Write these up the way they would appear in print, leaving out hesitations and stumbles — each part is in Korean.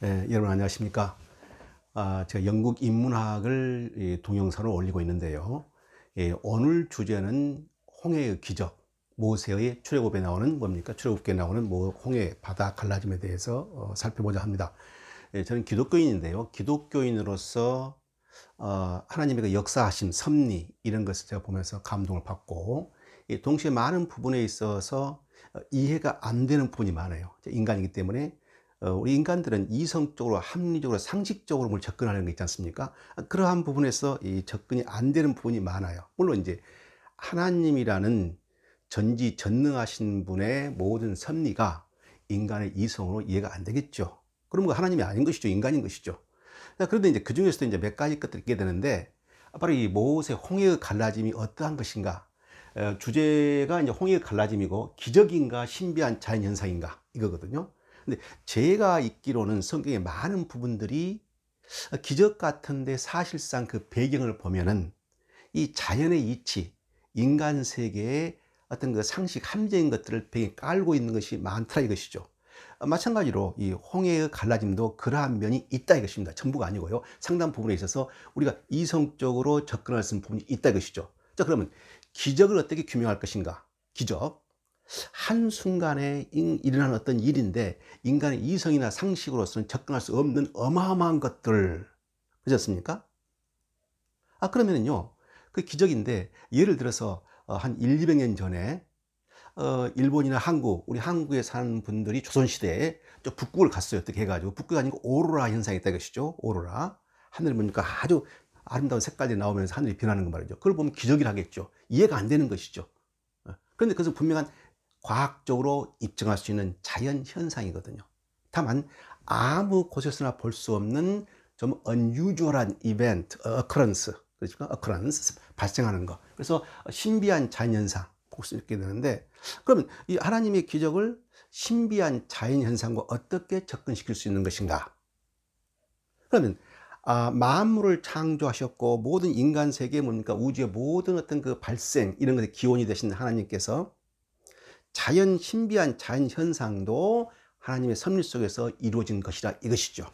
여러분 안녕하십니까? 제가 영국 인문학을 동영상으로 올리고 있는데요. 오늘 주제는 홍해의 기적, 모세의 출애굽에 나오는 뭡니까? 출애굽기에 나오는 홍해 바다 갈라짐에 대해서 살펴보자 합니다. 저는 기독교인인데요. 기독교인으로서 하나님의 그 역사하심, 섭리 이런 것을 제가 보면서 감동을 받고, 동시에 많은 부분에 있어서 이해가 안 되는 부분이 많아요. 인간이기 때문에 우리 인간들은 이성적으로, 합리적으로, 상식적으로 뭘 접근하는 게 있지 않습니까? 그러한 부분에서 이 접근이 안 되는 부분이 많아요. 물론 이제 하나님이라는 전지전능하신 분의 모든 섭리가 인간의 이성으로 이해가 안 되겠죠. 그러면 하나님이 아닌 것이죠. 인간인 것이죠. 그런데 이제 그 중에서도 이제 몇 가지 것들이 있게 되는데, 바로 이 모세 홍해의 갈라짐이 어떠한 것인가? 주제가 이제 홍해의 갈라짐이고, 기적인가 신비한 자연현상인가 이거거든요. 근데 제가 읽기로는 성경의 많은 부분들이 기적 같은데, 사실상 그 배경을 보면은 이 자연의 이치, 인간 세계의 어떤 그 상식 함정인 것들을 배경에 깔고 있는 것이 많다 이것이죠. 마찬가지로 이 홍해의 갈라짐도 그러한 면이 있다 이것입니다. 전부가 아니고요. 상당 부분에 있어서 우리가 이성적으로 접근할 수 있는 부분이 있다 이것이죠. 자, 그러면 기적을 어떻게 규명할 것인가? 기적. 한순간에 일어나는 어떤 일인데, 인간의 이성이나 상식으로서는 접근할 수 없는 어마어마한 것들. 그렇지 않습니까? 그러면은요, 그 기적인데, 예를 들어서 한 1, 200년 전에 일본이나 한국, 우리 한국에 사는 분들이 조선시대에 저 북극을 갔어요. 어떻게 해가지고. 북극이 아니고 오로라 현상이 있다 이것이죠. 오로라. 하늘을 보니까 아주 아름다운 색깔이 나오면서 하늘이 변하는 거 말이죠. 그걸 보면 기적이라 하겠죠. 이해가 안 되는 것이죠. 그런데 그것은 분명한 과학적으로 입증할 수 있는 자연 현상이거든요. 다만 아무 곳에서나 볼 수 없는 좀 unusual한 이벤트, occurrence, 그렇죠? occurrence, 발생하는 거. 그래서 신비한 자연 현상 볼 수 있게 되는데, 그러면 이 하나님의 기적을 신비한 자연 현상과 어떻게 접근시킬 수 있는 것인가? 그러면 만물을 창조하셨고, 모든 인간 세계 뭡니까? 우주의 모든 어떤 그 발생 이런 것의 기원이 되신 하나님께서 신비한 자연 현상도 하나님의 섭리 속에서 이루어진 것이라 이것이죠.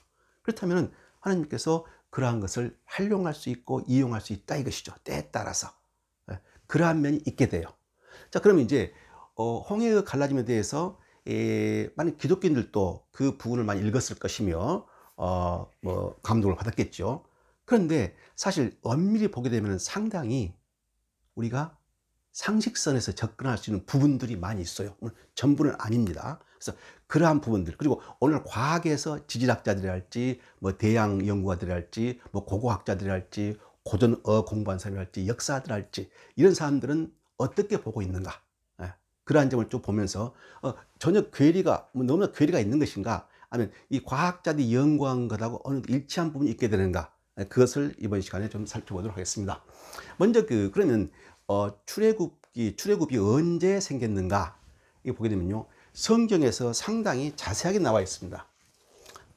그렇다면 하나님께서 그러한 것을 활용할 수 있고 이용할 수 있다 이것이죠. 때에 따라서. 그러한 면이 있게 돼요. 자, 그러면 이제 홍해의 갈라짐에 대해서 많은 기독교인들도 그 부분을 많이 읽었을 것이며 감동을 받았겠죠. 그런데 사실 엄밀히 보게 되면 상당히 우리가 상식선에서 접근할 수 있는 부분들이 많이 있어요. 전부는 아닙니다. 그래서 그러한 부분들, 그리고 오늘 과학에서 지질학자들이랄지, 대양 연구가들이랄지, 고고학자들이랄지, 고전어 공부한 사람이랄지, 역사들이랄지, 이런 사람들은 어떻게 보고 있는가? 그러한 점을 좀 보면서 전혀 괴리가, 너무나 괴리가 있는 것인가? 아니면 이 과학자들이 연구한 것하고 어느 일치한 부분이 있게 되는가? 그것을 이번 시간에 좀 살펴보도록 하겠습니다. 먼저 그러면 출애굽이 언제 생겼는가? 이거 보게 되면요, 성경에서 상당히 자세하게 나와 있습니다.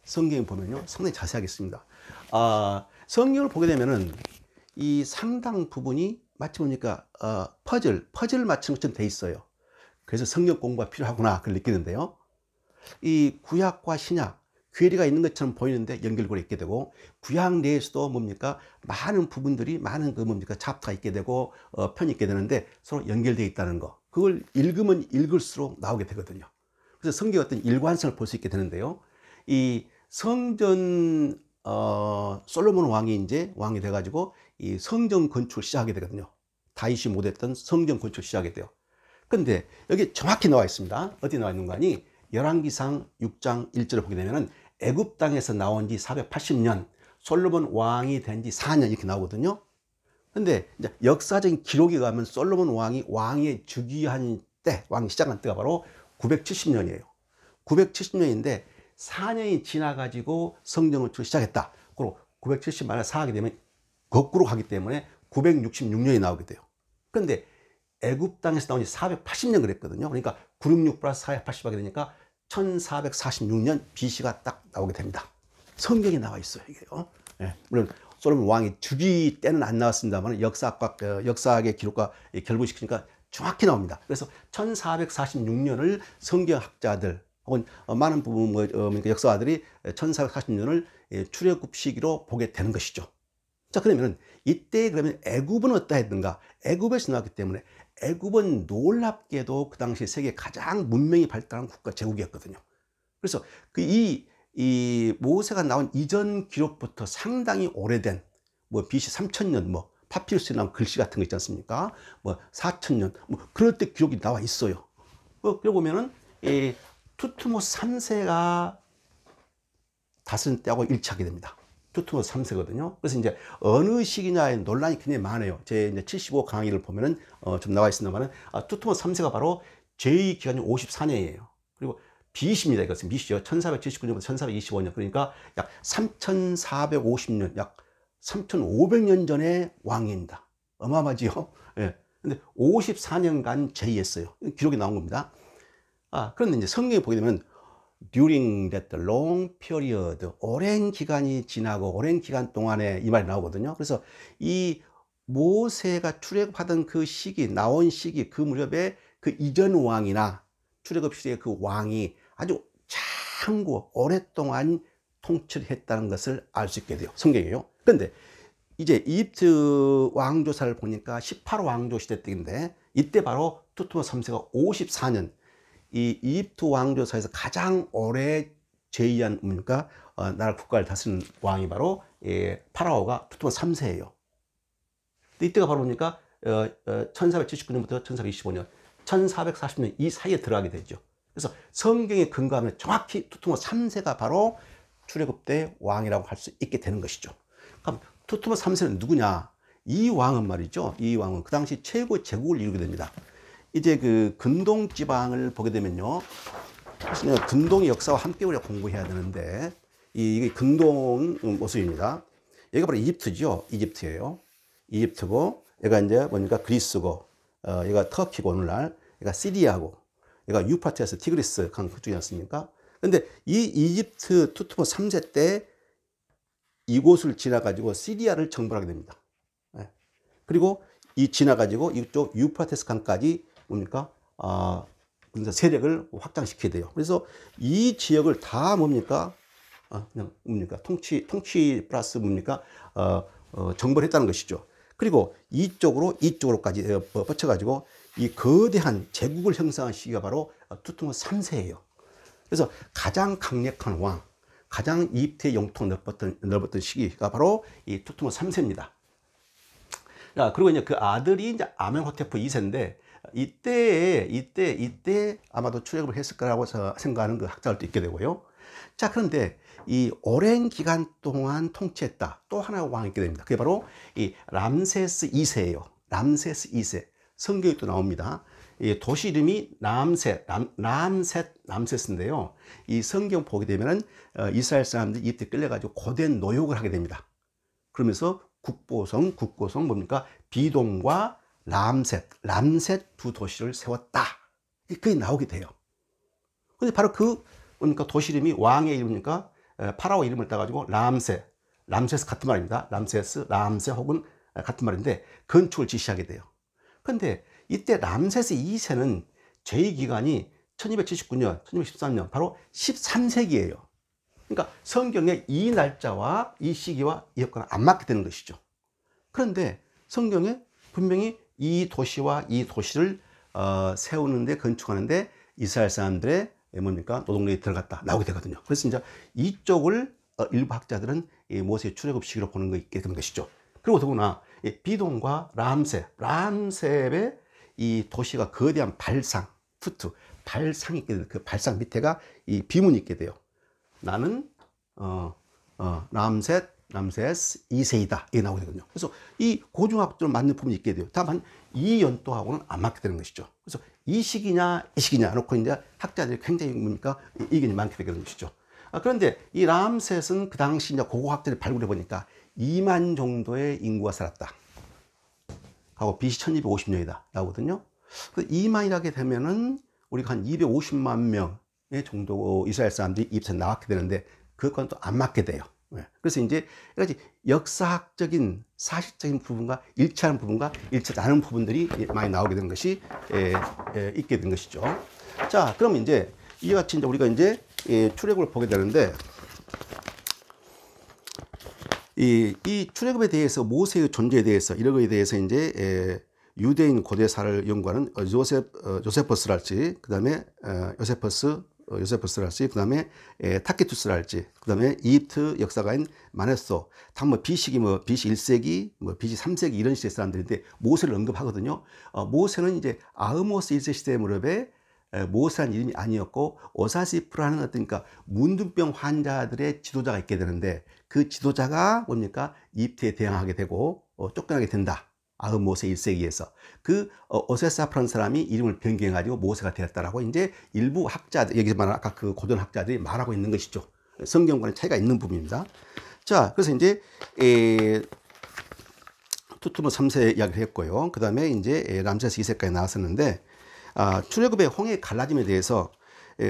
성경에 보면요, 상당히 자세하게 있습니다. 성경을 보게 되면은 이 상당 부분이 마치 보니까 퍼즐 맞추는 것처럼 돼 있어요. 그래서 성경 공부가 필요하구나 그걸 느끼는데요. 이 구약과 신약, 괴리가 있는 것처럼 보이는데 연결고리 있게 되고, 구약 내에서도 뭡니까? 많은 부분들이, 많은 잡타가 있게 되고, 편이 있게 되는데 서로 연결되어 있다는 거. 그걸 읽으면 읽을수록 나오게 되거든요. 그래서 성경의 어떤 일관성을 볼 수 있게 되는데요. 이 성전, 솔로몬 왕이 돼가지고 이 성전 건축을 시작하게 되거든요. 다윗이 못했던 성전 건축을 시작하게 돼요. 근데 여기 정확히 나와 있습니다. 어디 나와 있는 거 아니? 열왕기상 6장 1절을 보게 되면은 애굽 땅에서 나온 지 480년, 솔로몬 왕이 된 지 4년 이렇게 나오거든요. 근데 이제 역사적인 기록에 가면 솔로몬 왕이 즉위한 때, 왕이 시작한 때가 바로 970년이에요. 970년인데 4년이 지나가지고 성전 건축을 시작했다. 그리고 970 만에 사하게 되면 거꾸로 가기 때문에 966년이 나오게 돼요. 그런데 애굽 땅에서 나온 지 480년 그랬거든요. 그러니까 966 플러스 480 하게 되니까 1446년 BC가 딱 나오게 됩니다. 성경에 나와 있어요, 이게요. 물론 솔로몬 왕이 즉위 때는 안 나왔습니다만 역사학의 기록과 결부시키니까 정확히 나옵니다. 그래서 1446년을 성경학자들, 혹은 많은 부분 그러니까 역사가들이 1440년을 출애굽 시기로 보게 되는 것이죠. 자, 그러면 이때 그러면 애굽은 어떠했는가? 애굽에서 나왔기 때문에 애굽은 놀랍게도 그 당시 세계 가장 문명이 발달한 국가 제국이었거든요. 그래서 이 모세가 나온 이전 기록부터 상당히 오래된 뭐 BC 3000년 뭐 파피루스에 나온 글씨 같은 거 있지 않습니까? 뭐 4000년 뭐 그럴 때 기록이 나와 있어요. 그러고 보면은 이 투트모스 3세가 다스린 때하고 일치하게 됩니다. 투트모스 3세거든요. 그래서 이제 어느 시기냐에 논란이 굉장히 많아요. 제 이제 75 강의를 보면은 좀 나와 있습니다만은 투트모스 3세가 바로 제2 기간이 54년이에요. 그리고 BC입니다. 이것은 BC죠. 1479년부터 1425년. 그러니까 약 3450년, 약 3500년 전의 왕입니다. 어마어마지요. 예. 근데 54년간 제의했어요. 기록이 나온 겁니다. 그런데 이제 성경에 보게 되면 during that long period, 오랜 기간이 지나고 오랜 기간 동안에 이 말이 나오거든요. 그래서 이 모세가 출애굽하던 그 시기, 나온 시기, 그 무렵에 그 이전 왕이나 출애굽 시대의 그 왕이 아주 장구 오랫동안 통치했다는 것을 알 수 있게 돼요. 성경이에요. 그런데 이제 이집트 왕조사를 보니까 18호 왕조 시대 때인데 이때 바로 투트모스 3세가 54년 이 이집트 왕조사에서 가장 오래 제의한 뭡니까? 나라 국가를 다스리는 왕이 바로 파라오가 투트모스 3세예요. 근데 이때가 바로 보니까 1479년부터 1425년, 1440년 이 사이에 들어가게 되죠. 그래서 성경에 근거하면 정확히 투트모스 3세가 바로 출애굽 때 왕이라고 할 수 있게 되는 것이죠. 그럼 투트모스 3세는 누구냐? 이 왕은 말이죠. 이 왕은 그 당시 최고 제국을 이루게 됩니다. 이제 그 근동 지방을 보게 되면요. 그래서 근동의 역사와 함께 우리가 공부해야 되는데 이게 근동 모습입니다. 여기가 바로 이집트죠. 이집트예요. 이집트고 얘가 이제 뭡니까? 그리스고 얘가 터키고 오늘날 얘가 시리아고 얘가 유프라테스 티그리스 강 그쪽이지 않습니까? 근데 이 이집트 투트모스 3세 때 이곳을 지나가지고 시리아를 정벌하게 됩니다. 그리고 이 지나가지고 이쪽 유프라테스 강까지 뭡니까? 그래서 세력을 확장시키게 돼요. 그래서 이 지역을 다 뭡니까? 그냥 뭡니까? 통치 플러스 뭡니까? 정벌했다는 것이죠. 그리고 이쪽으로까지 뻗쳐가지고 이 거대한 제국을 형성한 시기가 바로 투트모스 3세예요. 그래서 가장 강력한 왕, 가장 이집트의 영토가 넓었던 시기가 바로 이 투트모스 3세입니다. 그리고 이제 그 아들이 이제 아멘호테프 2세인데 이때 아마도 출애굽을 했을 거라고 생각하는 그 학자들도 있게 되고요. 자, 그런데 이 오랜 기간 동안 통치했다. 또 하나의 왕이 있게 됩니다. 그게 바로 이 람세스 2세예요. 람세스 2세. 성경에 또 나옵니다. 이 도시 이름이 람세스인데요. 이 성경 보게 되면은 이스라엘 사람들이 이집트에 끌려가지고 고된 노역을 하게 됩니다. 그러면서 국고성 뭡니까? 비돔과 람셋 두 도시를 세웠다. 그게 나오게 돼요. 근데 바로 그 뭡니까? 도시 이름이 왕의 이름입니까? 파라오 이름을 따가지고 람세스 같은 말입니다. 람세 혹은 같은 말인데 건축을 지시하게 돼요. 근데 이때 람세스 2세는 제2기간이 1279년, 1213년 바로 13세기예요. 그러니까 성경에 이 날짜와 이 시기와 이 여건은 안 맞게 되는 것이죠. 그런데 성경에 분명히 이 도시와 이 도시를 세우는데 건축하는데 이스라엘 사람들의 뭡니까? 노동력이 들어갔다 나오게 되거든요. 그래서 이제 이쪽을 일부 학자들은 모세의 출애굽 시기로 보는 거 있게 되는 것이죠. 그리고 더구나 비돔과 람셉의 이 도시가 거대한 발상이 있게 되는 그 발상 밑에가 이 비문이 있게 돼요. 나는 람세스 2세이다 이게 나오게 되거든요. 그래서 이 고중학적으로 맞는 부분이 있게 돼요. 다만 이 연도하고는 안 맞게 되는 것이죠. 그래서 이 시기냐 놓고 이제 학자들이 굉장히 뭡니까 의견이 많게 되는 것이죠. 그런데 이 람셋은 그 당시 이제 고고학자들이 발굴해 보니까 2만 정도의 인구가 살았다. 하고 BC 1250년이다 나오거든요. 2만이라게 되면은 우리가 한 250만 명의 정도 이스라엘 사람들이 이집트에 나왔게 되는데 그것과는 또 안 맞게 돼요. 그래서 이제 여러 가지 역사학적인 사실적인 부분과 일치하는 부분과 일치하지 않은 부분들이 많이 나오게 된 것이 있게 된 것이죠. 자, 그럼 이제 이와 같이 이제 우리가 이제 출애굽을 보게 되는데, 이 출애굽에 대해서, 모세의 존재에 대해서, 이런 거에 대해서 이제 유대인 고대사를 연구하는 요세퍼스랄지, 그 다음에 요세퍼스랄지, 그 다음에 타키투스랄지, 그 다음에 이집트 역사가인 마네소, 다 뭐 BC기, 뭐 BC 1세기, 뭐 BC 3세기 이런 시대 사람들인데 모세를 언급하거든요. 모세는 이제 아흐모스 1세 시대 무렵에 모세라는 이름이 아니었고 오사시프라는 어떤, 그러니까 문둥병 환자들의 지도자가 있게 되는데, 그 지도자가 뭡니까? 이집트에 대항하게 되고 쫓겨나게 된다. 아흐모스 1세기에서 그 오세사프라는 사람이 이름을 변경해가지고 모세가 되었다라고 이제 일부 학자들, 여기서 말하는 아까 그 고전 학자들이 말하고 있는 것이죠. 성경과는 차이가 있는 부분입니다. 자, 그래서 이제 투투모 3세 이야기를 했고요. 그 다음에 이제 람세스 2세까지 나왔었는데, 출애굽의 홍해 갈라짐에 대해서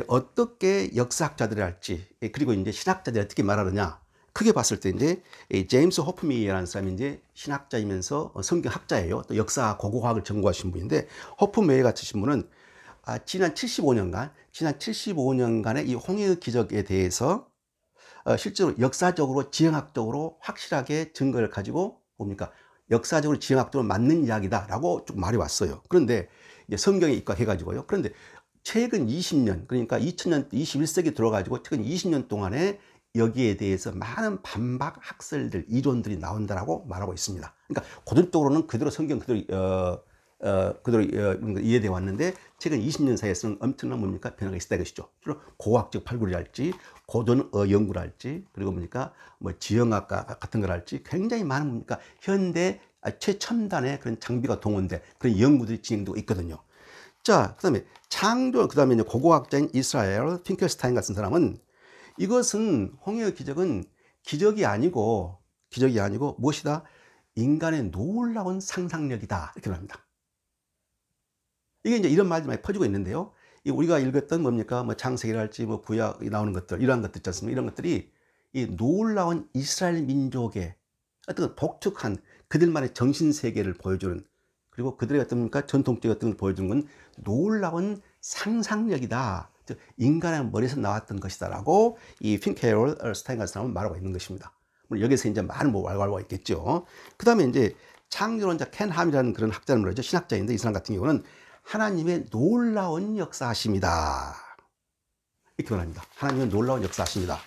어떻게 역사학자들이 할지, 그리고 이제 신학자들이 어떻게 말하느냐, 크게 봤을 때 이제 제임스 호프미라는 사람이 이제 신학자이면서 성경학자예요. 또 역사 고고학을 전공하신 분인데, 호프메이 같으신 분은 지난 75년간의 이 홍해의 기적에 대해서 실제로 역사적으로 지형학적으로 확실하게 증거를 가지고 뭡니까? 역사적으로 지형학적으로 맞는 이야기다라고 쭉 말해왔어요. 그런데 이제 성경에 입각해가지고요. 그런데 최근 20년, 그러니까 2000년, 21세기 들어가지고 최근 20년 동안에 여기에 대해서 많은 반박 학설들, 이론들이 나온다라고 말하고 있습니다. 그러니까 고전적으로는 그대로 성경 그대로 이해되어 왔는데, 최근 20년 사이에서는 엄청난 뭡니까? 변화가 있었다 이것이죠. 주로 고학적 발굴이랄지, 고전 연구랄지, 그리고 뭡니까? 뭐 지형학과 같은 거랄지, 굉장히 많은 뭡니까? 현대 최첨단의 그런 장비가 동원된 그런 연구들이 진행되고 있거든요. 자, 그 다음에 그 다음에 고고학자인 이스라엘 핑켈스타인 같은 사람은, 이것은 홍해의 기적은 기적이 아니고 무엇이다? 인간의 놀라운 상상력이다, 이렇게 말합니다. 이게 이제 이런 말들이 많이 퍼지고 있는데요. 우리가 읽었던 뭡니까? 뭐 창세기랄지, 뭐 구약이 나오는 것들, 이러한 것들 있지 않습니까? 이런 것들이 이 놀라운 이스라엘 민족의 어떤 독특한 그들만의 정신 세계를 보여주는, 그리고 그들의 어떤 전통적인 어떤 걸 보여주는 건 놀라운 상상력이다. 즉 인간의 머리에서 나왔던 것이다라고 이 핑케럴 스타인 같은 사람은 말하고 있는 것입니다. 물론 여기서 이제 많은 뭐 말과 있겠죠. 그 다음에 이제 창조론자 켄 함이라는 그런 학자는 말이죠. 신학자인데, 이 사람 같은 경우는 하나님의 놀라운 역사하심이다, 이렇게 말합니다. 하나님의 놀라운 역사하심이다.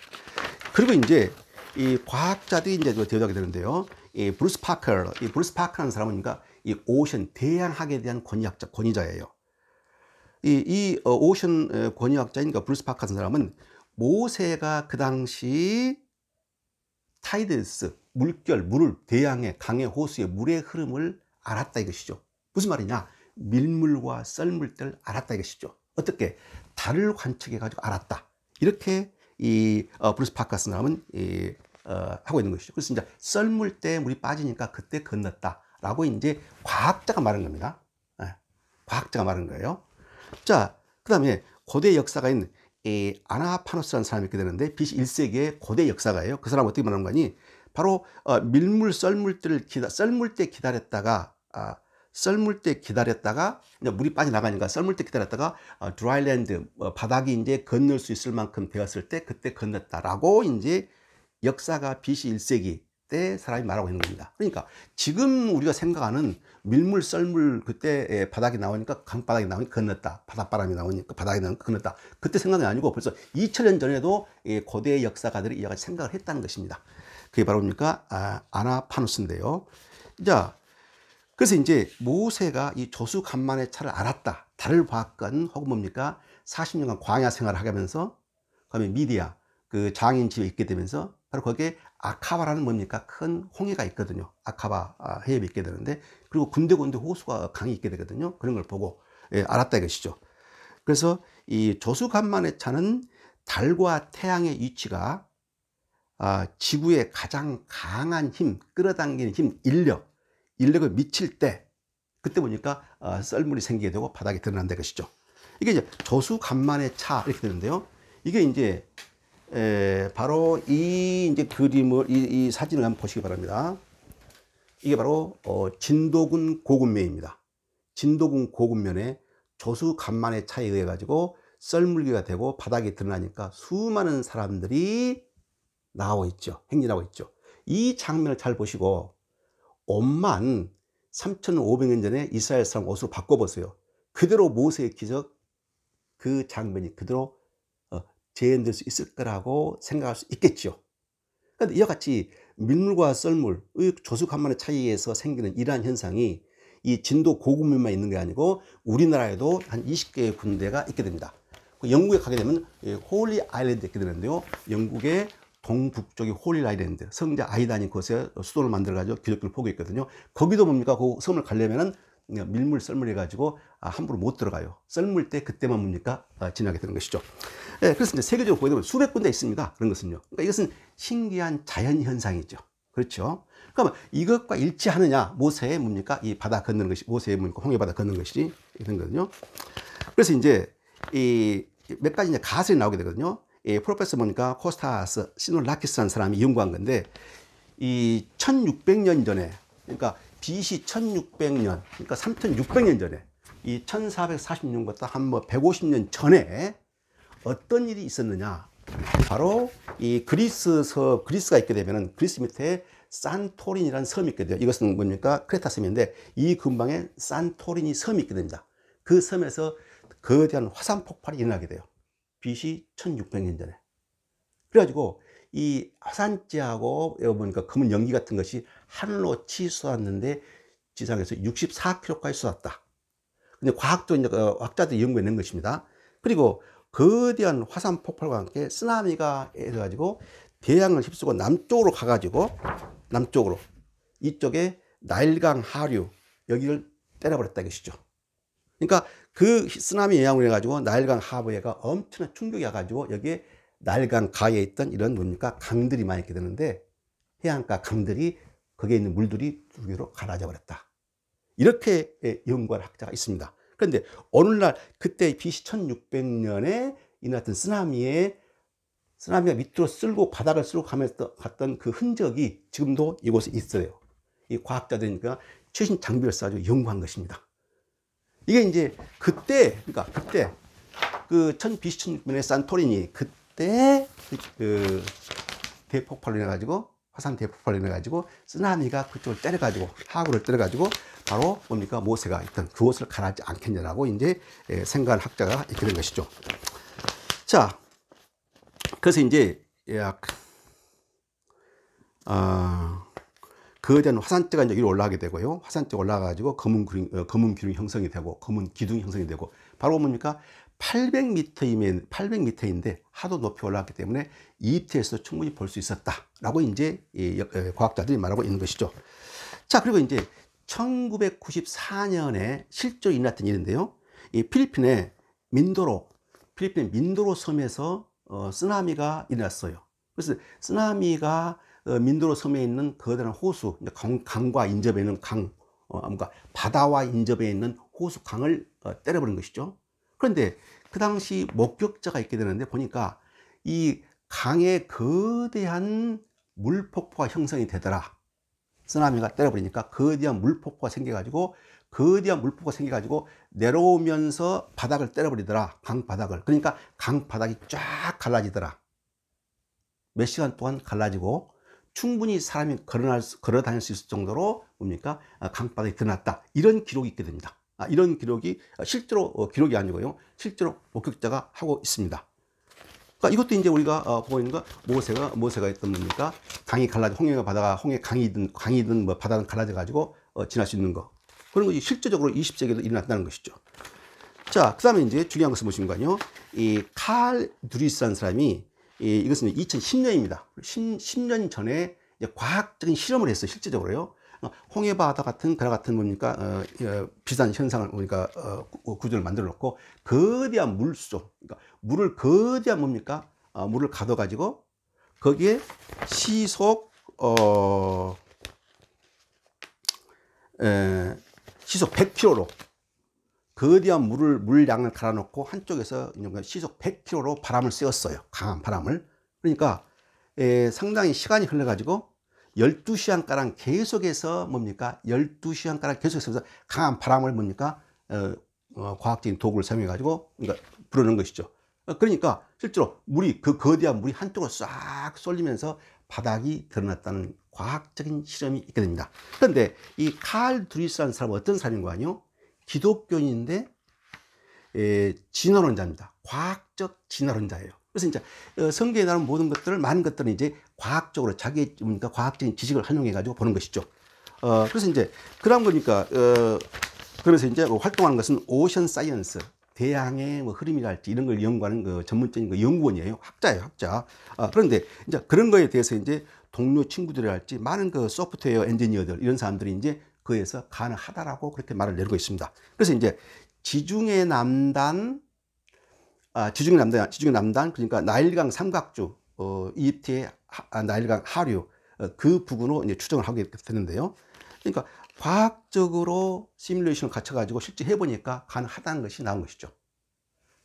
그리고 이제 이 과학자들이 이제 대답하게 되는데요. 이 브루스 파커라는 사람은 그러니까 이 오션 대양학에 대한 권위자예요. 이 오션 권위학자인 브루스 파커 같은 사람은 모세가 그 당시 타이드스, 물을 대양의 강의 호수의 물의 흐름을 알았다 이것이죠. 무슨 말이냐? 밀물과 썰물들을 알았다 이것이죠. 어떻게? 달을 관측해 가지고 알았다, 이렇게 이 브루스 파커 같은 사람은 하고 있는 것이죠. 그래서 이제 썰물 때 물이 빠지니까 그때 건넜다라고 이제 과학자가 말한 겁니다. 과학자가 말한 거예요. 자, 그 다음에 고대 역사가인 아나파노스라는 사람이 있게 되는데, BC 1세기의 고대 역사가예요. 그 사람은 어떻게 말하는 거니? 바로 밀물, 썰물 때 기다렸다가 이제 물이 빠져나가니까 썰물 때 기다렸다가 드라이랜드, 바닥이 이제 건널 수 있을 만큼 되었을 때 그때 건넜다라고 이제 역사가 BC 1세기 때 사람이 말하고 있는 겁니다. 그러니까 지금 우리가 생각하는 밀물, 썰물, 그때 바닥이 나오니까, 강바닥이 나오니까 건넜다, 바닷바람이 나오니까 바닥이 나오니까 건넜다, 그때 생각이 아니고 벌써 2000년 전에도 고대 역사가들이 이와 같이 생각을 했다는 것입니다. 그게 바로 뭡니까? 아나파누스인데요. 자, 그래서 이제 모세가 이 조수간만의 차를 알았다, 달을 봤건, 혹은 뭡니까? 40년간 광야 생활을 하면서, 그다음에 미디아, 그 장인 집에 있게 되면서, 바로 거기에 아카바라는 뭡니까? 큰 홍해가 있거든요. 아카바 해협이 있게 되는데, 그리고 군데군데 호수가, 강이 있게 되거든요. 그런 걸 보고 알았다 이것이죠. 그래서 이 조수간만의 차는 달과 태양의 위치가 지구의 가장 강한 힘, 끌어당기는 힘, 인력을 미칠 때, 그때 보니까 썰물이 생기게 되고 바닥이 드러난다 이것이죠. 이게 이제 조수간만의 차 이렇게 되는데요. 이게 이제 바로 이 이제 그림을, 이 사진을 한번 보시기 바랍니다. 이게 바로 진도군 고군면입니다. 진도군 고군면에 조수간만의 차에 의해 가지고 썰물기가 되고 바닥에 드러나니까 수많은 사람들이 나오고 있죠. 행진하고 있죠. 이 장면을 잘 보시고 옷만 3,500년 전에 이스라엘 사람 옷으로 바꿔보세요. 그대로 모세의 기적 그 장면이 그대로 재현될 수 있을 거라고 생각할 수 있겠죠. 그런데 이와 같이 밀물과 썰물의 조수간만의 차이에서 생기는 이러한 현상이 이 진도 고국민만 있는 게 아니고 우리나라에도 한 20개의 군대가 있게 됩니다. 영국에 가게 되면 홀리 아일랜드 있게 되는데요. 영국의 동북쪽이 홀리 아일랜드, 성자 아이다니 곳에 수도를 만들어가지고 기독교를 포교했거든요. 거기도 뭡니까? 그 섬을 가려면은 밀물 썰물 해가지고 함부로 못 들어가요. 썰물 때 그때만 뭡니까? 지나게 되는 것이죠. 네, 그래서 이제 세계적으로 보게 되면 수백 군데 있습니다. 그런 것은요. 그러니까 이것은 신기한 자연 현상이죠. 그렇죠. 그러면 이것과 일치하느냐? 모세의 뭡니까? 이 바다 건너는 것이, 모세의 뭡니까? 홍해 바다 건너는 것이 이런 거거든요. 그래서 이제 이 몇 가지 이제 가설이 나오게 되거든요. 이 프로페서 뭡니까? 코스타스 시놀라키스라는 사람이 연구한 건데, 이 1600년 전에, 그러니까 BC 1600년, 그러니까 3600년 전에, 이 1446년부터 한 뭐 150년 전에 어떤 일이 있었느냐? 바로 이 그리스가 있게 되면은 그리스 밑에 산토린이라는 섬이 있게 돼요. 이것은 뭡니까? 크레타 섬인데 이 근방에 산토린이 섬이 있게 됩니다. 그 섬에서 거대한 화산 폭발이 일어나게 돼요. BC 1600년 전에. 그래가지고 이 화산재하고 보니까 검은 연기 같은 것이 하늘로 치솟았는데 지상에서 64km까지 쏟았다. 근데 과학자들이 연구해낸 것입니다. 그리고 거대한 화산 폭발과 함께 쓰나미가 해가지고 대양을 휩쓰고 남쪽으로 가가지고 남쪽으로 이쪽에 나일강 하류 여기를 때려버렸다 것이죠. 그러니까 그 쓰나미 영향으로 해가지고 나일강 하부에가 엄청난 충격이 와가지고 여기에 나일강 가에 있던 이런 뭡니까 강들이 많이 있게 되는데 해안가 강들이 거기에 있는 물들이 두 개로 갈라져 버렸다. 이렇게 연구한 학자가 있습니다. 그런데 오늘날 그때 BC 1600년에 일어났던 쓰나미가 밑으로 쓸고 바닥을 쓸고 가면서 갔던 그 흔적이 지금도 이곳에 있어요. 이 과학자들이니까 최신 장비를 써가지고 연구한 것입니다. 이게 이제 그때 그 BC 1600년의 산토리니 그때 그 대폭발로 인해가지고 화산 대폭발로 인해가지고 쓰나미가 그쪽을 때려가지고 하구를 때려가지고 바로 뭡니까 모세가 있던 그곳을 가라앉지 않겠냐라고 이제 생각한 학자가 있게 된 것이죠. 자, 그래서 이제 거대한 화산재가 이제 위로 올라가게 되고요. 화산재가 올라가가지고 검은 기둥이 형성이 되고 검은 기둥이 형성이 되고 바로 뭡니까 800m인데 하도 높이 올라갔기 때문에 이집트에서 충분히 볼 수 있었다라고 이제 과학자들이 말하고 있는 것이죠. 자, 그리고 이제 1994년에 실제로 일어났던 일인데요. 이 필리핀의 민도로 섬에서 쓰나미가 일어났어요. 그래서 쓰나미가 민도로 섬에 있는 거대한 호수, 강과 인접해 있는 뭔가 바다와 인접해 있는 호수 강을 때려버린 것이죠. 그런데 그 당시 목격자가 있게 되는데 보니까 이 강에 거대한 물폭포가 형성이 되더라. 쓰나미가 때려버리니까 거대한 물폭포가 생겨가지고 내려오면서 바닥을 때려버리더라. 강 바닥을. 그러니까 강 바닥이 쫙 갈라지더라. 몇 시간 동안 갈라지고 충분히 사람이 걸어 다닐 수 있을 정도로 뭡니까 강바닥이 드러났다. 이런 기록이 있게 됩니다. 이런 기록이 실제로 기록이 아니고요. 실제로 목격자가 하고 있습니다. 그러니까 이것도 이제 우리가 보고 있는 거 모세가 했던 뭡니까 강이 갈라져 홍해 강이든 뭐 바다든 갈라져 가지고 지날 수 있는 거 그런 것이 실제적으로 20세기에도 일어났다는 것이죠. 자, 그다음에 이제 중요한 것을 보시면요, 이 칼 두리스라는 사람이 이것은 2010년입니다. 10년 전에 이제 과학적인 실험을 했어요. 실제적으로요. 홍해 바다 같은 그와 같은 뭡니까 비슷한 현상을 우리가 구조를 만들어 놓고 거대한 물속, 그러니까 거대한 뭡니까 물을 가둬 가지고 거기에 시속 100km로 거대한 물량을 갈아놓고 한쪽에서 시속 100km로 바람을 쐬었어요. 강한 바람을. 그러니까 상당히 시간이 흘러가지고 12시간가량 계속해서 뭡니까 12시간가량 계속해서 강한 바람을 뭡니까 과학적인 도구를 사용해 가지고 그러니까 불어넣은 것이죠. 그러니까 실제로 물이, 그 거대한 물이 한쪽으로 싹 쏠리면서 바닥이 드러났다는 과학적인 실험이 있게 됩니다. 그런데 이 칼 드리스라는 사람은 어떤 사람인가요? 기독교인인데 진화론자입니다. 과학적 진화론자예요. 그래서 이제 성경에 나오는 모든 것들을, 많은 것들은 이제 과학적으로 자기의 과학적인 지식을 활용해 가지고 보는 것이죠. 그래서 이제 그런 거니까 그래서 이제 활동하는 것은 오션 사이언스, 대양의 뭐 흐름이랄지 이런 걸 연구하는 그 전문적인 그 연구원이에요. 학자예요, 학자. 그런데 이제 그런 거에 대해서 이제 동료 친구들이랄지 많은 그 소프트웨어 엔지니어들, 이런 사람들이 이제 그에서 가능하다라고 그렇게 말을 내리고 있습니다. 그래서 이제 지중해 남단, 그러니까 나일강 삼각주, 이집트의 나일강 하류, 그 부근으로 이제 추정을 하게 되는데요. 그러니까 과학적으로 시뮬레이션을 갖춰가지고 실제 해보니까 가능하다는 것이 나온 것이죠.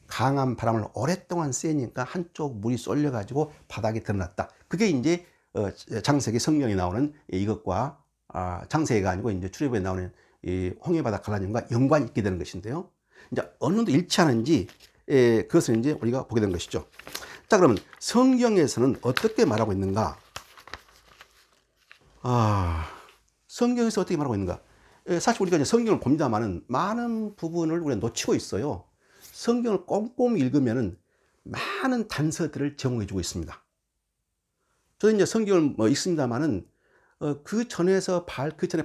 강한 바람을 오랫동안 쐬니까 한쪽 물이 쏠려가지고 바닥에 드러났다. 그게 이제 창세기 성경에 나오는 이것과 창세기가 아니고 이제 출애굽에 나오는 이 홍해바다 갈라짐과 연관이 있게 되는 것인데요. 이제 어느 정도 일치하는지 그것을 이제 우리가 보게 되는 것이죠. 자, 그러면 성경에서는 어떻게 말하고 있는가? 성경에서 어떻게 말하고 있는가? 사실 우리가 이제 성경을 봅니다만은 많은 부분을 우리가 놓치고 있어요. 성경을 꼼꼼히 읽으면은 많은 단서들을 제공해 주고 있습니다. 저도 이제 성경을 읽습니다만은 그 전에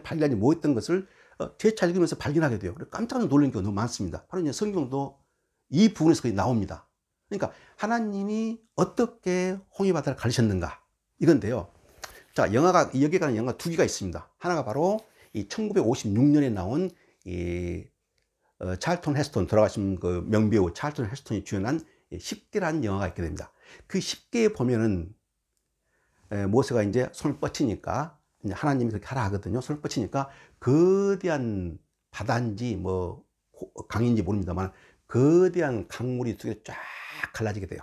발견하지 못했던 것을 재차 읽으면서 발견하게 돼요. 깜짝 놀란 경우가 너무 많습니다. 바로 이제 성경도 이 부분에서 거의 나옵니다. 그러니까 하나님이 어떻게 홍해바다를 가르셨는가, 이건데요. 자, 여기에 관한 영화가 두 개가 있습니다. 하나가 바로 이 1956년에 나온 찰턴 헤스턴, 돌아가신 그 명배우 찰턴 헤스턴이 주연한 10개라는 영화가 있게 됩니다. 그 10개에 보면은 모세가 이제 손을 뻗치니까, 이제 하나님이 그렇게 하라 하거든요. 손을 뻗치니까 거대한 바다인지 뭐 강인지 모릅니다만 거대한 강물이 두 개 쫙 갈라지게 돼요.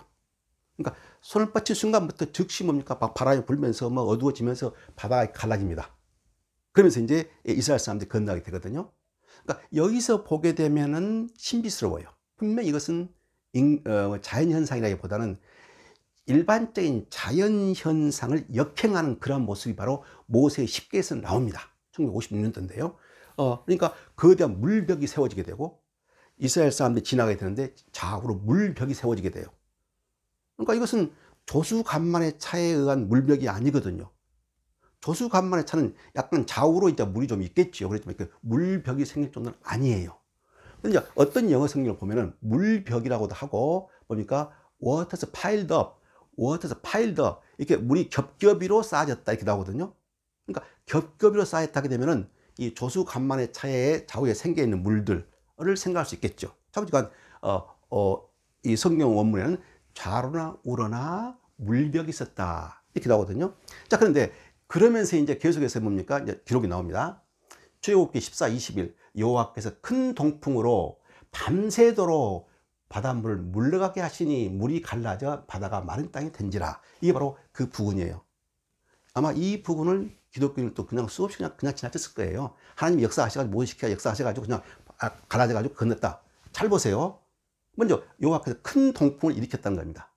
그러니까 손을 뻗친 순간부터 즉시 뭡니까? 막 바람이 불면서 뭐 어두워지면서 바다가 갈라집니다. 그러면서 이제 이스라엘 사람들이 건너게 되거든요. 그러니까 여기서 보게 되면은 신비스러워요. 분명히 이것은 자연현상이라기보다는 일반적인 자연현상을 역행하는 그런 모습이 바로 모세의 10계에서 나옵니다. 1956년도인데요. 그러니까 거대한 물벽이 세워지게 되고 이스라엘 사람들이 지나가게 되는데 좌우로 물벽이 세워지게 돼요. 그러니까 이것은 조수간만의 차에 의한 물벽이 아니거든요. 조수간만의 차는 약간 좌우로 이제 물이 좀 있겠죠. 그렇지만 물벽이 생길 정도는 아니에요. 근데 이제 어떤 영어 성경을 보면은 물벽이라고도 하고 뭡니까? waters piled up, 이렇게 물이 겹겹이로 쌓아졌다 이렇게 나오거든요. 그러니까 겹겹이로 쌓였다 하게 되면은 이 조수간만의 차에 좌우에 생겨 있는 물들을 생각할 수 있겠죠. 그러니까 이 성경 원문에는 좌로나 우로나 물벽이 있었다 이렇게 나오거든요. 자, 그런데 그러면서 이제 계속해서 뭡니까? 이제 기록이 나옵니다. 출애굽기 14:20일 여호와께서 큰 동풍으로 밤새도록 바닷물을 물러가게 하시니 물이 갈라져 바다가 마른 땅이 된지라. 이게 바로 그 부분이에요. 아마 이 부분을 기독교인은 그냥 수없이 그냥 지나쳤을 거예요. 하나님 역사하셔가지고 뭘 시켜야 역사하셔가지고 그냥 갈라져가지고 건넜다. 잘 보세요. 먼저 여호와께서 큰 동풍을 일으켰다는 겁니다.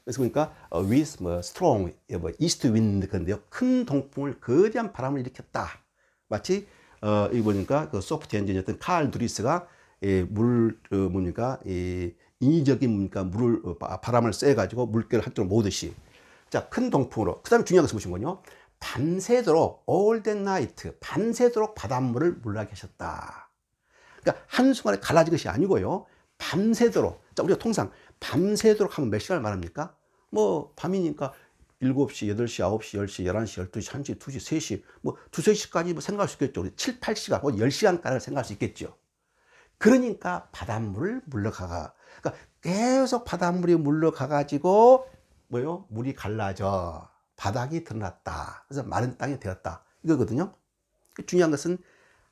그래서 그러니까 with strong east wind, 그런데요, 큰 동풍을, 거대한 바람을 일으켰다. 마치 이 보니까 그 소프트 엔지니어였던 칼 두리스가 인위적인 물을 바람을 쐬 가지고 물결을 한쪽으로 모으듯이, 자, 큰 동풍으로. 그다음에 중요한 것을 보시면요, 밤새도록 all that night, 밤새도록 바닷물을 물러가게 하셨다. 그러니까 한순간에 갈라진 것이 아니고요, 밤새도록. 자, 우리가 통상 밤새도록 하면 몇 시간을 말합니까? 뭐 밤이니까 7시, 8시, 9시, 10시, 11시, 12시, 1시, 2시, 3시, 뭐 2, 3시까지 뭐 생각할 수 있겠죠. 7, 8시간, 뭐 10시간까지 생각할 수 있겠죠. 그러니까 바닷물을 물러가가, 그러니까 계속 바닷물이 물러가가지고 뭐요? 물이 갈라져 바닥이 드러났다. 그래서 마른 땅이 되었다. 이거거든요. 중요한 것은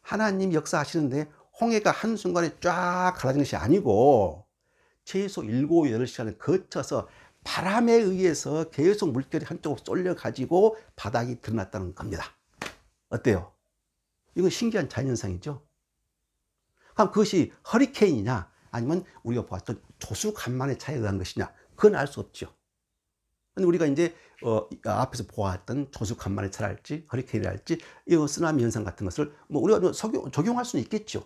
하나님 역사하시는데 홍해가 한순간에 쫙 갈라진 것이 아니고 최소 7, 8시간을 거쳐서 바람에 의해서 계속 물결이 한쪽으로 쏠려가지고 바닥이 드러났다는 겁니다. 어때요? 이건 신기한 자연현상이죠. 그럼 그것이 허리케인이냐 아니면 우리가 보았던 조수간만의 차이에 의한 것이냐? 그건 알 수 없죠. 근데 우리가 이제 앞에서 보았던 조수간만의 차랄지 허리케인이랄지 이 쓰나미 현상 같은 것을 뭐 우리가 적용할 수는 있겠죠.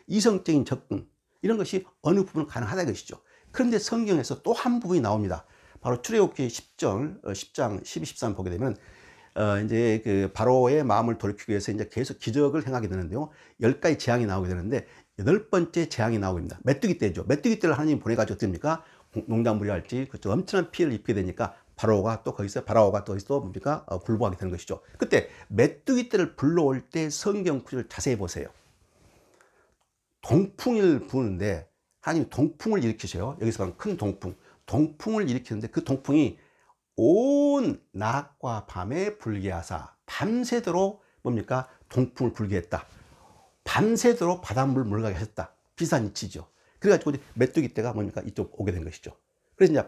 이성적인 접근 이런 것이 어느 부분은 가능하다 이것이죠. 그런데 성경에서 또 한 부분이 나옵니다. 바로 출애굽기 10장 12, 13 보게 되면 이제 그 바로의 마음을 돌이키기 위해서 이제 계속 기적을 행하게 되는데요. 10가지 재앙이 나오게 되는데 8번째 재앙이 나오게 됩니다. 메뚜기 떼죠. 메뚜기 떼를 하나님이 보내가지고 어떻습니까? 농작물이 할지 그쪽 엄청난 피해를 입게 되니까 바로가 또 거기서 뭡니까? 굴복하게 되는 것이죠. 그때 메뚜기 떼를 불러올 때 성경 구절을 자세히 보세요. 동풍을 부는데 하나님이 동풍을 일으키셔요. 여기서 말하는 큰 동풍. 동풍을 일으키는데 그 동풍이 온 낮과 밤에 불게 하사 밤새도록 뭡니까? 동풍을 불게 했다. 밤새도록 바닷물 물가게 하셨다. 비슷한 이치죠. 그래가지고 이제 메뚜기 떼가 뭡니까? 이쪽 오게 된 것이죠. 그래서 이제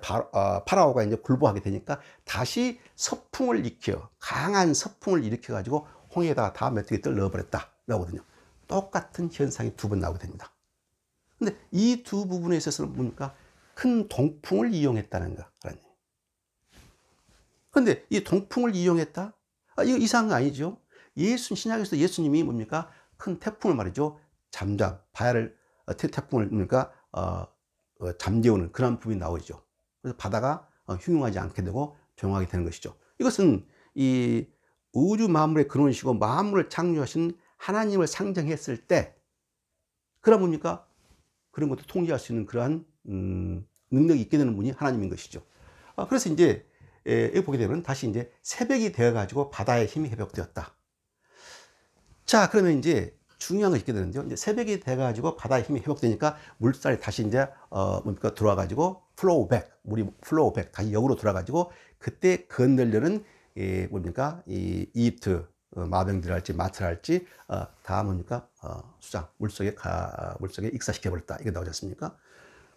파라오가 이제 굴복하게 되니까 다시 서풍을 일으켜, 강한 서풍을 일으켜가지고 홍해에다가 다 메뚜기 떼를 넣어버렸다. 나오거든요. 똑같은 현상이 두 번 나오게 됩니다. 근데 이 두 부분에 있어서는 뭡니까? 큰 동풍을 이용했다는 거. 그런데 이 동풍을 이용했다? 이거 이상한 거 아니죠? 신약에서 예수님이 뭡니까? 큰 태풍을 말이죠. 태풍을 뭡니까? 잠재우는 그런 부분이 나오죠. 그래서 바다가 흉흉하지 않게 되고 조용하게 되는 것이죠. 이것은 이 우주 만물의 근원이시고 만물을 창조하신 하나님을 상정했을 때, 그런 뭡니까? 그런 것도 통제할 수 있는 그러한 능력이 있게 되는 분이 하나님인 것이죠. 그래서 이제 여기 보게 되면 다시 이제 새벽이 되어가지고 바다의 힘이 회복되었다. 자, 그러면 이제 중요한 것이 있게 되는데요. 이제 새벽이 돼가지고 바다의 힘이 회복되니까 물살이 다시 이제 뭡니까? 들어와가지고 물이 플로우백 다시 역으로 돌아가지고 그때 건너려는 뭡니까? 이 이집트 마병들할지 마트랄지 다 뭡니까? 수장 물속에 익사시켜 버렸다. 이게 나오지 않습니까?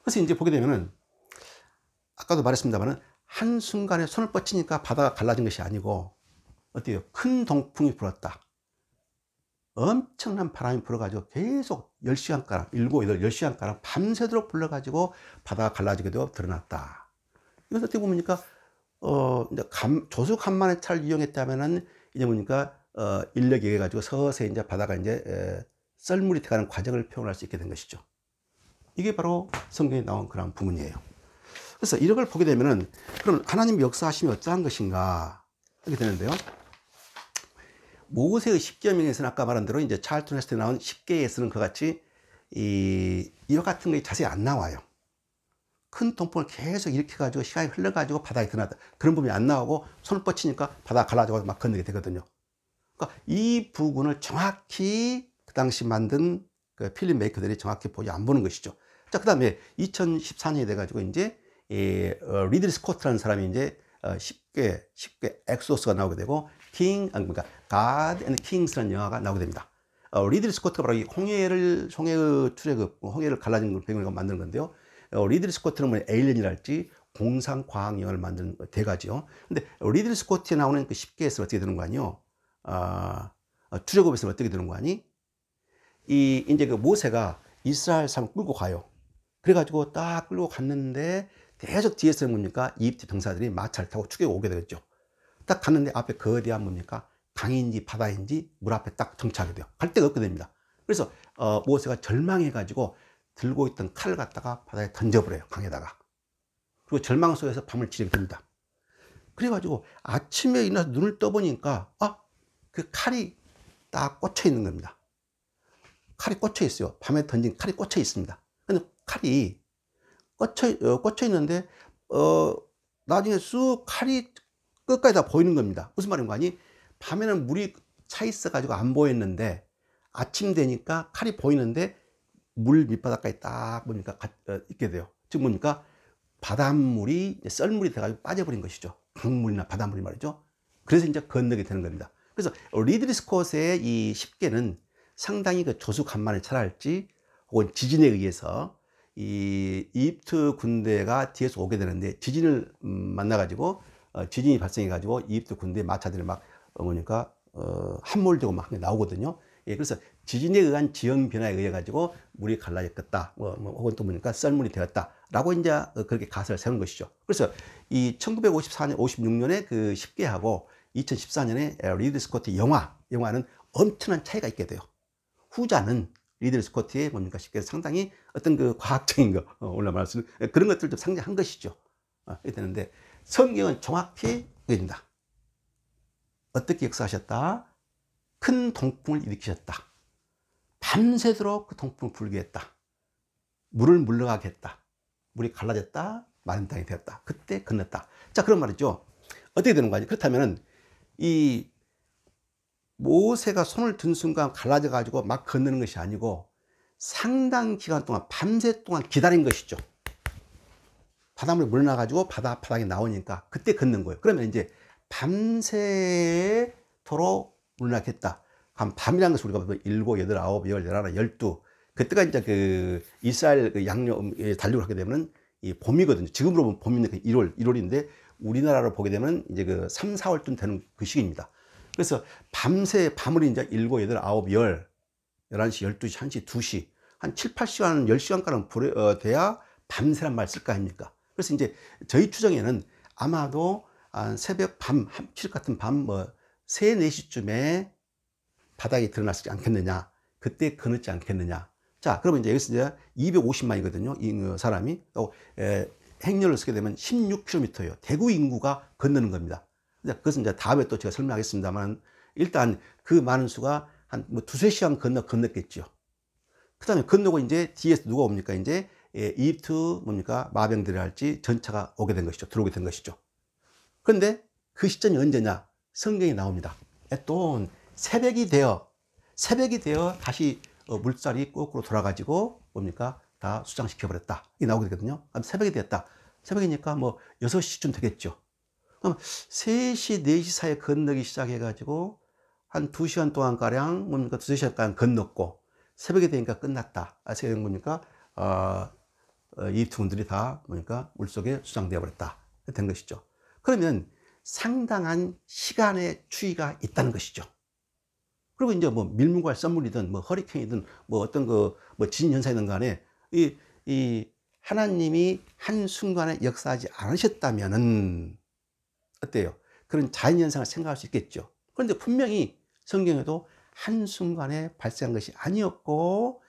그래서 이제 보게 되면은 아까도 말했습니다만은 한 순간에 손을 뻗치니까 바다가 갈라진 것이 아니고 어때요? 큰 동풍이 불었다. 엄청난 바람이 불어가지고 계속 10시간가량, 7, 8, 10시간가량 밤새도록 불러가지고 바다가 갈라지게 되어 드러났다. 이것은 어떻게 보니까, 이제 조수간만의 차를 이용했다면은, 이제 보니까, 인력에 의해 가지고 서서히 이제 바다가 이제, 썰물이 돼가는 과정을 표현할 수 있게 된 것이죠. 이게 바로 성경에 나온 그런 부분이에요. 그래서 이런 걸 보게 되면은, 그럼 하나님 역사하심이 어떠한 것인가? 이렇게 되는데요. 모세의 10계명에서는 아까 말한 대로 이제 찰튼 웨스트에 나온 10계에서는 그같이 이와 같은 것이 자세히 안 나와요. 큰 동풍을 계속 일으켜가지고 시간이 흘러가지고 바다에 드러났다. 그런 부분이 안 나오고 손을 뻗치니까 바다가 갈라지고 막 건너게 되거든요. 그러니까 이 부분을 정확히 그 당시 만든 그 필름 메이커들이 정확히 보지 안 보는 것이죠. 자, 그 다음에 2014년이 돼가지고 이제 리들리 스코트라는 사람이 이제 10개 엑소스가 나오게 되고 그러니까 God and Kings라는 영화가 나오게 됩니다. 리들리 스코트가 바로 이 홍해의 출애굽, 홍해를 갈라진 걸 배경으로 만드는 건데요. 리들리 스코트는 뭐 에일리언이랄지 공상 과학 영화를 만든 대가죠. 근데 리들리 스코트에 나오는 그 10개에서 어떻게 되는 거 아니요? 출애굽에서 어떻게 되는 거 아니? 이제 그 모세가 이스라엘 사람 끌고 가요. 그래가지고 딱 끌고 갔는데 계속 뒤에서는 뭡니까? 이집트 병사들이 마차를 타고 추격해 오게 되겠죠. 딱 갔는데 앞에 거대한 뭡니까? 강인지 바다인지 물 앞에 딱 정차하게 돼요. 갈 데가 없게 됩니다. 그래서 모세가 절망해가지고 들고 있던 칼을 갖다가 바다에 던져버려요. 강에다가. 그리고 절망 속에서 밤을 지르게 됩니다. 그래가지고 아침에 일어나서 눈을 떠보니까 그 칼이 딱 꽂혀 있는 겁니다. 칼이 꽂혀 있어요. 밤에 던진 칼이 꽂혀 있습니다. 근데 칼이 꽂혀 있는데 나중에 쑥 칼이 끝까지 다 보이는 겁니다. 무슨 말인 거 아니? 밤에는 물이 차 있어 가지고 안 보였는데 아침 되니까 칼이 보이는데 물 밑바닥까지 딱 보니까 있게 돼요. 즉 뭡니까? 바닷물이 썰물이 돼가지고 빠져버린 것이죠. 강물이나 바닷물이 말이죠. 그래서 이제 건너게 되는 겁니다. 그래서 리들리 스콧의 이 10개는 상당히 그 조수간만을 차랄지 혹은 지진에 의해서 이 이집트 군대가 뒤에서 오게 되는데 지진을 만나가지고 지진이 발생해가지고 이집트 군대 마차들이 막 뭐니까 함몰되고 막 나오거든요. 예, 그래서 지진에 의한 지형 변화에 의해 가지고 물이 갈라졌다. 혹은 또 보니까 썰물이 되었다라고 이제 그렇게 가설을 세운 것이죠. 그래서 이 1954년, 56년에 그 10개하고 2014년에 리들리 스코트 영화는 엄청난 차이가 있게 돼요. 후자는 리들리 스코트의 뭡니까 쉽게 상당히 어떤 그 과학적인 거, 오늘 말씀 그런 것들도 상징한 것이죠. 이렇게 되는데 성경은 정확히 얘기합니다. 어떻게 역사하셨다? 큰 동풍을 일으키셨다. 밤새도록 그 동풍을 불게 했다. 물을 물러가게 했다. 물이 갈라졌다. 마른 땅이 되었다. 그때 건넜다. 자, 그런 말이죠. 어떻게 되는 거냐? 그렇다면은 이 모세가 손을 든 순간 갈라져 가지고 막 건너는 것이 아니고 상당 기간 동안 밤새 동안 기다린 것이죠. 바닷물이 물러나 가지고 바닥에 나오니까 그때 걷는 거예요. 그러면 이제 밤새도록 물러나겠다. 한 밤이라는 것을 우리가 7, 8, 9, 10, 11, 12 그때가 이제 그 이스라엘 그 양력 달력을 하게 되면 이 봄이거든요. 지금으로 보면 봄인데 1월인데 우리나라로 보게 되면 이제 그 3, 4월쯤 되는 그 시기입니다. 그래서 밤을 이제 7, 8, 9, 10, 11시, 12시, 1시, 2시 한 7, 8시간, 10시간가량 돼야 밤새란 말 쓸 거 아닙니까? 그래서 이제 저희 추정에는 아마도 새벽 칠 같은 밤 3, 4시쯤에 바닥에 드러났지 않겠느냐. 그때 건넜지 않겠느냐. 자, 그러면 이제 여기서 이제 250만이거든요. 이 사람이. 또, 행렬을 쓰게 되면 16km예요. 대구 인구가 건너는 겁니다. 그것은 이제 다음에 또 제가 설명하겠습니다만, 일단 그 많은 수가 한 두세 시간 건넜겠죠. 그 다음에 건너고 이제 뒤에서 누가 옵니까? 이제 이집트 뭡니까? 마병들이 할지 전차가 오게 된 것이죠. 들어오게 된 것이죠. 그런데 그 시점이 언제냐? 성경에 나옵니다. 또 새벽이 되어 다시 물살이 거꾸로 돌아가지고 뭡니까? 다 수장시켜버렸다. 이게 나오게 되거든요. 새벽이 되었다. 새벽이니까 6시쯤 되겠죠. 그럼 3시, 4시 사이에 건너기 시작해가지고 한 2시간 동안가량 뭡니까? 2~3시간가량 건넜고 새벽이 되니까 끝났다. 새벽이 뭡니까? 이집트 군들이 다 뭡니까? 물속에 수장되어 버렸다. 된 것이죠. 그러면 상당한 시간의 추이가 있다는 것이죠. 그리고 이제 밀물과 썰물이든 허리케인이든 어떤 지진 현상이든 간에 이 하나님이 한순간에 역사하지 않으셨다면은 어때요? 그런 자연 현상을 생각할 수 있겠죠. 그런데 분명히 성경에도 한순간에 발생한 것이 아니었고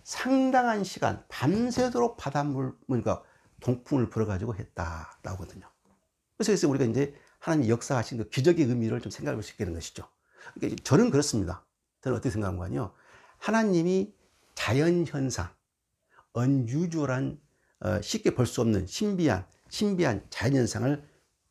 상당한 시간 밤새도록 바닷물 그러니까 동풍을 불어가지고 했다라고 하거든요. 그래서 우리가 이제 하나님 역사하신 그 기적의 의미를 좀 생각해 볼 수 있게 되는 것이죠. 그러니까 저는 그렇습니다. 저는 어떻게 생각하는가요? 하나님이 자연 현상, unusual한 쉽게 볼 수 없는 신비한 자연 현상을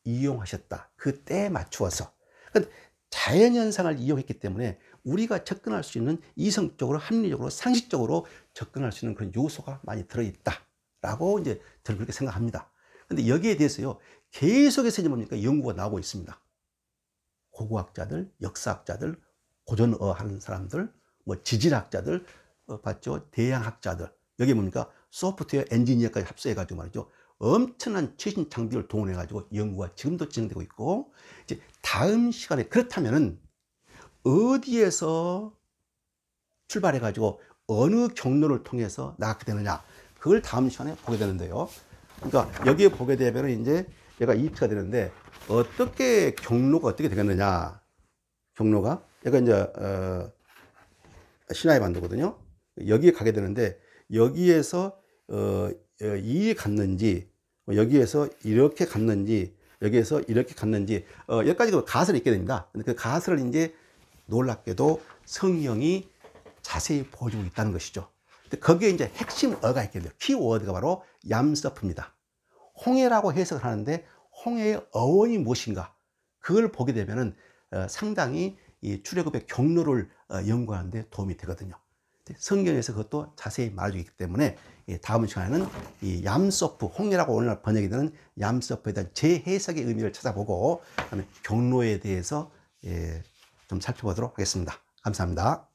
이용하셨다. 그 때에 맞추어서. 그러니까 자연 현상을 이용했기 때문에 우리가 접근할 수 있는 이성적으로, 합리적으로, 상식적으로 접근할 수 있는 그런 요소가 많이 들어있다라고 이제 저는 그렇게 생각합니다. 근데 여기에 대해서요, 계속해서 이제 뭡니까? 연구가 나오고 있습니다. 고고학자들, 역사학자들, 고전어 하는 사람들, 지질학자들, 봤죠? 대양학자들. 여기 뭡니까? 소프트웨어 엔지니어까지 합수해가지고 말이죠. 엄청난 최신 장비를 동원해가지고 연구가 지금도 진행되고 있고, 이제 다음 시간에 그렇다면은 어디에서 출발해가지고 어느 경로를 통해서 나가게 되느냐. 그걸 다음 시간에 보게 되는데요. 그러니까 여기에 보게 되면 이제 얘가 이집트가 되는데 어떻게 경로가 어떻게 되겠느냐. 경로가 얘가 이제 시나이 반도거든요. 여기에 가게 되는데 여기에서 이 갔는지 여기에서 이렇게 갔는지 여기에서 이렇게 갔는지 여기까지 가설이 있게 됩니다. 그 가설을 이제 놀랍게도 성경이 자세히 보여주고 있다는 것이죠. 거기에 이제 핵심 어가 있게 돼요. 키워드가 바로 얌서프입니다. 홍해라고 해석을 하는데 홍해의 어원이 무엇인가? 그걸 보게 되면은 상당히 이 출애굽의 경로를 연구하는 데 도움이 되거든요. 성경에서 그것도 자세히 말해주기 때문에 다음 시간에는 이 얌서프, 홍해라고 오늘날 번역이 되는 얌서프에 대한 재해석의 의미를 찾아보고 그다음에 경로에 대해서 좀 살펴보도록 하겠습니다. 감사합니다.